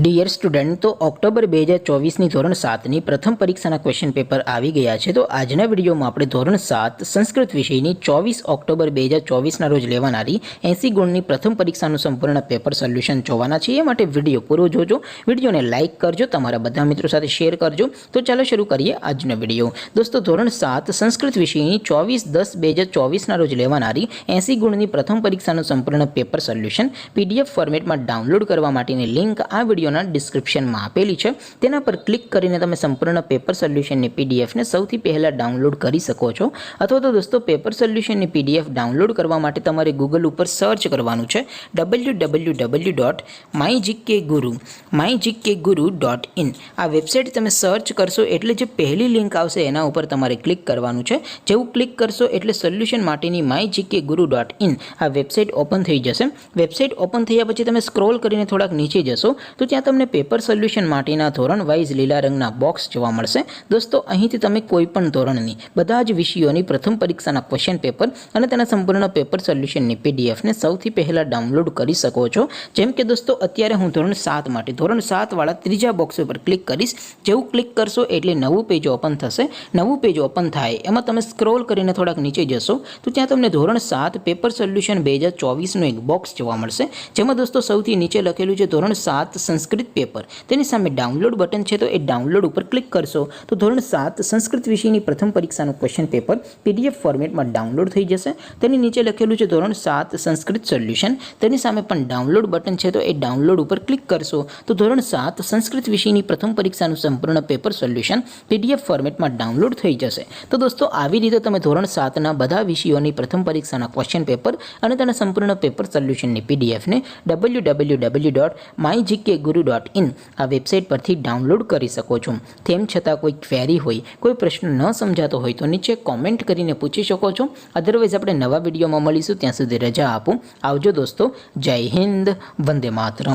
Dear student, તો October 2024ની ધોરણ 7ની પ્રથમ પરીક્ષાના ક્વેશ્ચન પેપર આવી ગયા છે. તો આજના વિડીયોમાં આપણે ધોરણ 7 સંસ્કૃત વિષયની 24 ઓક્ટોબર 2024ના રોજ લેવાનારી 80 ગુણની પ્રથમ પરીક્ષાનું સંપૂર્ણ પેપર સોલ્યુશન જોવાના છીએ. એ માટે વિડીયો પૂરો જોજો, વિડીયોને લાઇક કરજો, તમારા બધા મિત્રો સાથે શેર કરજો. તો ચાલો શરૂ કરીએ આજનો વિડીયો. દોસ્તો, ધોરણ 7 સંસ્કૃત વિષયની 24/10/2024ના રોજ લેવાનારી 80 ગુણની પ્રથમ પરીક્ષાનું સંપૂર્ણ પેપર સોલ્યુશન PDF ફોર્મેટમાં ડાઉનલોડ કરવા માટેની લિંક આ વિડીયોના ડિસ્ક્રિપ્શનમાં આપેલી છે. તેના પર ક્લિક કરીને તમે સંપૂર્ણ પેપર સોલ્યુશનની PDFને સૌથી પહેલાં ડાઉનલોડ કરી શકો છો. અથવા તો દોસ્તો, પેપર સોલ્યુશનની PDF ડાઉનલોડ કરવા માટે તમારે ગૂગલ ઉપર સર્ચ કરવાનું છે www.mygkguru.in. આ વેબસાઇટ તમે સર્ચ કરશો એટલે જે પહેલી લિંક આવશે એના ઉપર તમારે ક્લિક કરવાનું છે. જેવું ક્લિક કરશો એટલે સોલ્યુશન માટેની mygkguru.in આ વેબસાઇટ ઓપન થઈ જશે. વેબસાઇટ ઓપન થયા પછી તમે સ્ક્રોલ કરીને થોડાક નીચે જશો તો ત્યાં તમને પેપર સોલ્યુશન માટેના ધોરણ વાઇઝ લીલા રંગના બોક્સ જોવા મળશે. દોસ્તો, અહીંથી તમે કોઈ પણ ધોરણની બધા જ વિષયોની પ્રથમ પરીક્ષાના ક્વેશ્ચન પેપર અને તેના સંપૂર્ણ પેપર સોલ્યુશનની PDFને સૌથી પહેલાં ડાઉનલોડ કરી શકો છો. જેમ કે દોસ્તો, અત્યારે હું ધોરણ 7 માટે ધોરણ 7 વાળા ત્રીજા બોક્સ ઉપર ક્લિક કરીશ. જેવું ક્લિક કરશો એટલે નવું પેજ ઓપન થશે. નવું પેજ ઓપન થાય એમાં તમે સ્ક્રોલ કરીને થોડાક નીચે જશો તો ત્યાં તમને ધોરણ 7 પેપર સોલ્યુશન 2024નું એક બોક્સ જોવા મળશે. જેમાં દોસ્તો સૌથી નીચે લખેલું છે ધોરણ 7 સંસ્કૃત પેપર. તેની સામે ડાઉનલોડ બટન છે, તો એ ડાઉનલોડ ઉપર ક્લિક કરશો તો ધોરણ 7 સંસ્કૃત વિષયની પ્રથમ પરીક્ષાનું ક્વેશ્ચન પેપર PDF ફોર્મેટમાં ડાઉનલોડ થઈ જશે. તેની નીચે લખેલું છે ધોરણ 7 સંસ્કૃત સોલ્યુશન. તેની સામે પણ ડાઉનલોડ બટન છે, તો એ ડાઉનલોડ ઉપર ક્લિક કરશો તો ધોરણ 7 સંસ્કૃત વિષયની પ્રથમ પરીક્ષાનું સંપૂર્ણ પેપર સોલ્યુશન PDF ફોર્મેટમાં ડાઉનલોડ થઈ જશે. તો દોસ્તો, આવી રીતે તમે ધોરણ 7ના બધા વિષયોની પ્રથમ પરીક્ષાના ક્વેશ્ચન પેપર અને તેના સંપૂર્ણ પેપર સોલ્યુશનની PDFને www.mygkguru.in આ વેબસાઇટ પરથી ડાઉનલોડ કરી શકો છો. તેમ છતાં કોઈ ક્વેરી હોય, કોઈ પ્રશ્ન ન સમજાતો હોય તો નીચે કોમેન્ટ કરીને પૂછી શકો છો. અધરવાઇઝ આપણે નવા વિડીયોમાં મળીશું. ત્યાં સુધી રજા આપો. આવજો દોસ્તો. જય હિન્દ. વંદે માતરમ.